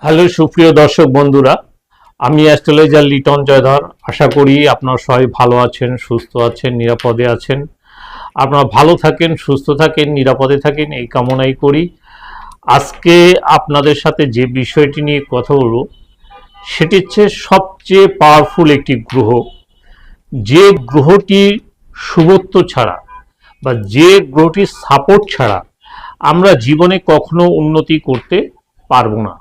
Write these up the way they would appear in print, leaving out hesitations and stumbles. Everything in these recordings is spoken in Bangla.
হ্যালো সুপ্রিয় দর্শক বন্ধুরা, আমি অ্যাস্ট্রোলজার লিটন জয়ধর। আশা করি আপনারা সবাই ভালো আছেন, সুস্থ আছেন, নিরাপদে আছেন। আপনারা ভালো থাকেন, সুস্থ থাকেন, নিরাপদে থাকেন, এই কামনাই করি। আজকে আপনাদের সাথে যে বিষয়টি নিয়ে কথা বলব সেটি হচ্ছে সবচেয়ে পাওয়ারফুল একটি গ্রহ, যে গ্রহটির শুভত্ব ছাড়া বা যে গ্রহটির সাপোর্ট ছাড়া আমরা জীবনে কখনো উন্নতি করতে পারবো না।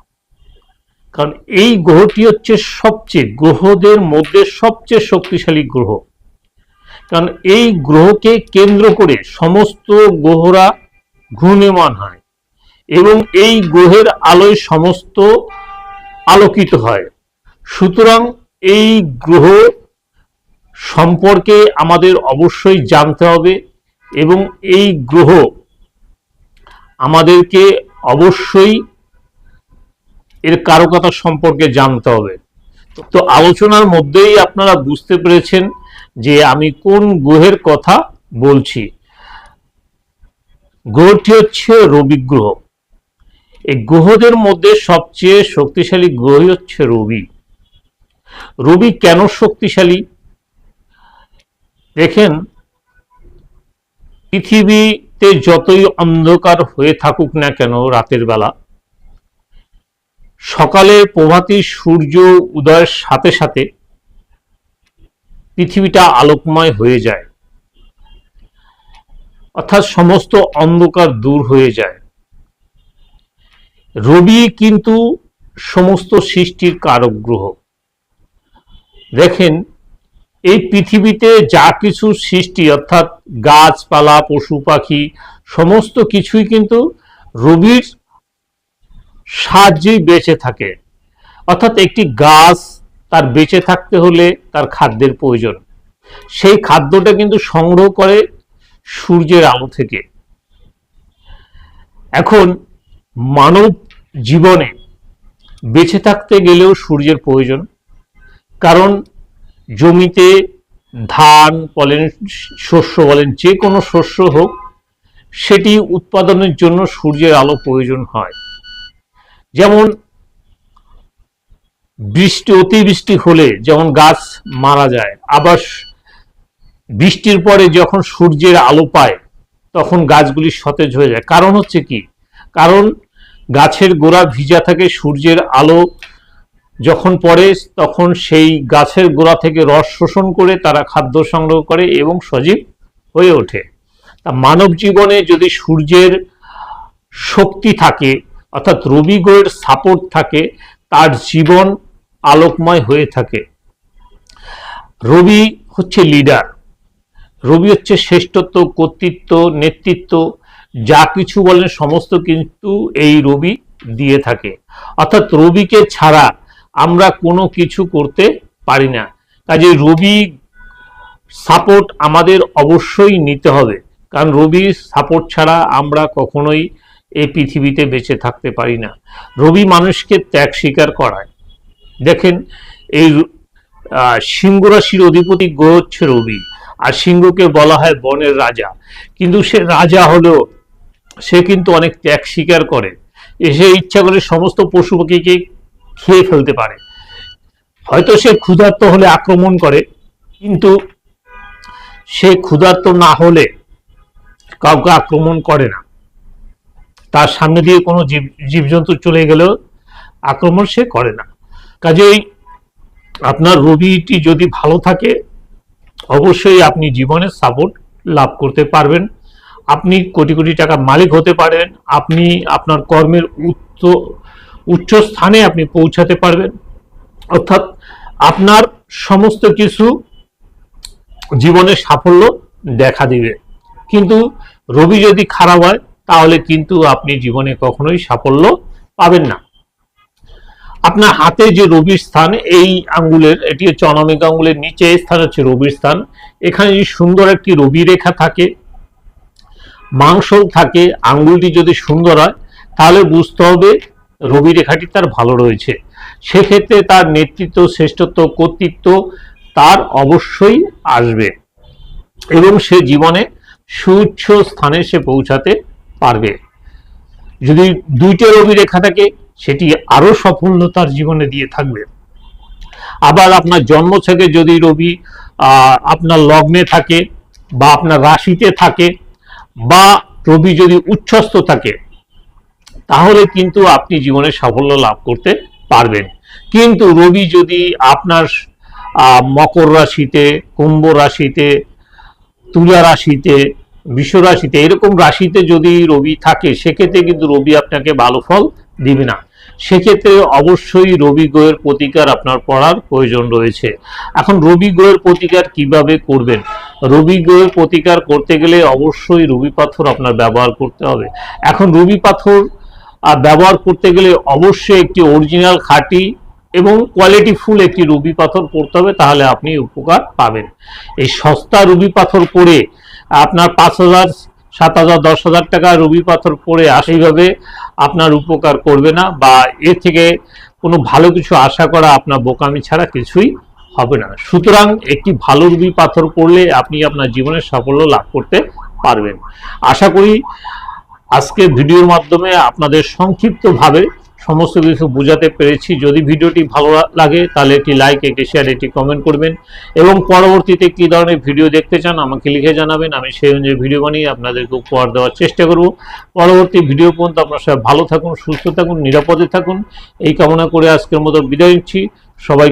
কারণ এই গ্রহটি হচ্ছে গ্রহদের মধ্যে সবচেয়ে শক্তিশালী গ্রহ। কারণ এই গ্রহকে কেন্দ্র করে সমস্ত গ্রহরা ঘূর্ণয়মান হয় এবং এই গ্রহের আলোয় সমস্ত আলোকিত হয়। সুতরাং এই গ্রহ সম্পর্কে আমাদের অবশ্যই জানতে হবে এবং এই গ্রহ আমাদেরকে অবশ্যই এর কারকতা সম্পর্কে জানতে হবে। তো আলোচনার মধ্যেই আপনারা বুঝতে পেরেছেন যে আমি কোন গ্রহের কথা বলছি। গ্রহটি হচ্ছে রবি গ্রহ। এই গ্রহদের মধ্যে সবচেয়ে শক্তিশালী গ্রহই হচ্ছে রবি। রবি কেন শক্তিশালী? দেখেন, পৃথিবীতে যতই অন্ধকার হয়ে থাকুক না কেন রাতের বেলা, সকালে প্রভাতী সূর্য উদয়ের সাথে সাথে পৃথিবীটা আলোকময় হয়ে যায়, অর্থাৎ সমস্ত অন্ধকার দূর হয়ে যায়। রবি কিন্তু সমস্ত সৃষ্টির কারক গ্রহ। দেখেন, এই পৃথিবীতে যা কিছু সৃষ্টি অর্থাৎ গাছপালা, পশু পাখি, সমস্ত কিছুই কিন্তু রবির সাহায্যেই বেঁচে থাকে। অর্থাৎ একটি গাছ তার বেঁচে থাকতে হলে তার খাদ্যের প্রয়োজন। সেই খাদ্যটা কিন্তু সংগ্রহ করে সূর্যের আলো থেকে। এখন মানব জীবনে বেঁচে থাকতে গেলেও সূর্যের প্রয়োজন। কারণ জমিতে ধান বলেন, শস্য বলেন, যে কোনো শস্য হোক, সেটি উৎপাদনের জন্য সূর্যের আলো প্রয়োজন হয়। যেমন অতিবৃষ্টি হলে যেমন গাছ মারা যায়, আবার বৃষ্টির পরে যখন সূর্যের আলো পায় তখন গাছগুলি সতেজ হয়ে যায়। কারণ হচ্ছে কি? কারণ গাছের গোড়া ভিজা থাকে, সূর্যের আলো যখন পড়ে তখন সেই গাছের গোড়া থেকে রস শোষণ করে তারা খাদ্য সংগ্রহ করে এবং সজীব হয়ে ওঠে। তা মানব জীবনে যদি সূর্যের শক্তি থাকে, অর্থাৎ রবি গ্রহের সাপোর্ট থাকে, তার জীবন আলোকময় হয়ে থাকে। রবি হচ্ছে লিডার, রবি হচ্ছে শ্রেষ্ঠত্ব, কর্তৃত্ব, নেতৃত্ব, যা কিছু বলেন সমস্ত কিন্তু এই রবি দিয়ে থাকে। অর্থাৎ রবিকে ছাড়া আমরা কোনো কিছু করতে পারি না। কাজে রবি সাপোর্ট আমাদের অবশ্যই নিতে হবে, কারণ রবির সাপোর্ট ছাড়া আমরা কখনোই এই পৃথিবীতে বেঁচে থাকতে পারি না। রবি মানুষকে ত্যাগ স্বীকার করায়। দেখেন, এই সিংহ রাশির অধিপতি গ্রহ হচ্ছে রবি, আর সিংহকে বলা হয় বনের রাজা। কিন্তু সে রাজা হলেও সে কিন্তু অনেক ত্যাগ স্বীকার করে। এসে ইচ্ছা করে সমস্ত পশু পাখিকে খেয়ে ফেলতে পারে। হয়তো সে ক্ষুধার্ত হলে আক্রমণ করে, কিন্তু সে ক্ষুধার্ত না হলে কাউকে আক্রমণ করে না। তার সামনে দিয়ে কোনো জীবজন্তু চলে গেলেও আক্রমণ সে করে না। কাজেই আপনার রবিটি যদি ভালো থাকে, অবশ্যই আপনি জীবনে সাপোর্ট লাভ করতে পারবেন। আপনি কোটি কোটি টাকার মালিক হতে পারেন। আপনি আপনার কর্মের উচ্চ স্থানে আপনি পৌঁছাতে পারবেন। অর্থাৎ আপনার সমস্ত কিছু জীবনে সাফল্য দেখা দিবে। কিন্তু রবি যদি খারাপ হয় তাহলে কিন্তু আপনি জীবনে কখনোই সাফল্য পাবেন না। আপনার হাতে যে রবির স্থান, এই আঙ্গুলের, এটি হচ্ছে অনামিকা আঙ্গুলের নিচে স্থান হচ্ছে রবির স্থান। এখানে যদি সুন্দর একটি রবি রেখা থাকে, মাংস থাকে, আঙ্গুলটি যদি সুন্দর হয়, তাহলে বুঝতে হবে রবি রেখাটি তার ভালো রয়েছে। সেক্ষেত্রে তার নেতৃত্ব, শ্রেষ্ঠত্ব, কর্তৃত্ব তার অবশ্যই আসবে এবং সে জীবনে সুউচ্চ স্থানে সে পৌঁছাতে পারবে। যদি দুইটা রবি রেখা থাকে, সেটি আরো সফলতার জীবনে দিয়ে থাকবে। আবার আপনার জন্ম থেকে যদি রবি আপনার লগ্নে থাকে বা আপনার রাশিতে থাকে বা রবি যদি উচ্চস্থ থাকে, তাহলে কিন্তু আপনি জীবনে সাফল্য লাভ করতে পারবেন। কিন্তু রবি যদি আপনার মকর রাশিতে, কুম্ভ রাশিতে, তুলা রাশিতে, বৃষ রাশিতে, এরকম রাশিতে যদি রবি থাকে, সেক্ষেত্রে কিন্তু রবি আপনাকে ভালো ফল দিবে না। সেক্ষেত্রে অবশ্যই রবি গ্রহের প্রতিকার আপনার পড়ার প্রয়োজন রয়েছে। এখন রবি গ্রহের প্রতিকার কিভাবে করবেন? রবি গ্রহের প্রতিকার করতে গেলে অবশ্যই রবি পাথর আপনার ব্যবহার করতে হবে। এখন রবি পাথর ব্যবহার করতে গেলে অবশ্যই একটি অরিজিনাল খাঁটি এবং কোয়ালিটি ফুল একটি রুবি পাথর পড়তে হবে, তাহলে আপনি উপকার পাবেন। এই সস্তা রুবি পাথর পড়ে আপনার 5,000, 7,000, 10,000 টাকা রুবি পাথর পড়ে সেইভাবে আপনার উপকার করবে না, বা এর থেকে কোনো ভালো কিছু আশা করা আপনার বোকামি ছাড়া কিছুই হবে না। সুতরাং একটি ভালো রুবি পাথর পড়লে আপনি আপনার জীবনের সাফল্য লাভ করতে পারবেন। আশা করি আজকের ভিডিওর মাধ্যমে আপনাদের সংক্ষিপ্তভাবে সমস্ত কিছু বোঝাতে পেরেছি। যদি ভিডিওটি ভালো লাগে তাহলে একটি লাইক, একটি শেয়ার, একটি কমেন্ট করবেন এবং পরবর্তীতে কী ধরনের ভিডিও দেখতে চান আমাকে লিখে জানাবেন। আমি সেই অনুযায়ী ভিডিও বানিয়ে আপনাদেরকে উপহার দেওয়ার চেষ্টা করব। পরবর্তী ভিডিও পর্যন্ত আপনারা সবাই ভালো থাকুন, সুস্থ থাকুন, নিরাপদে থাকুন, এই কামনা করে আজকের মতো বিদায় নিচ্ছি। সবাই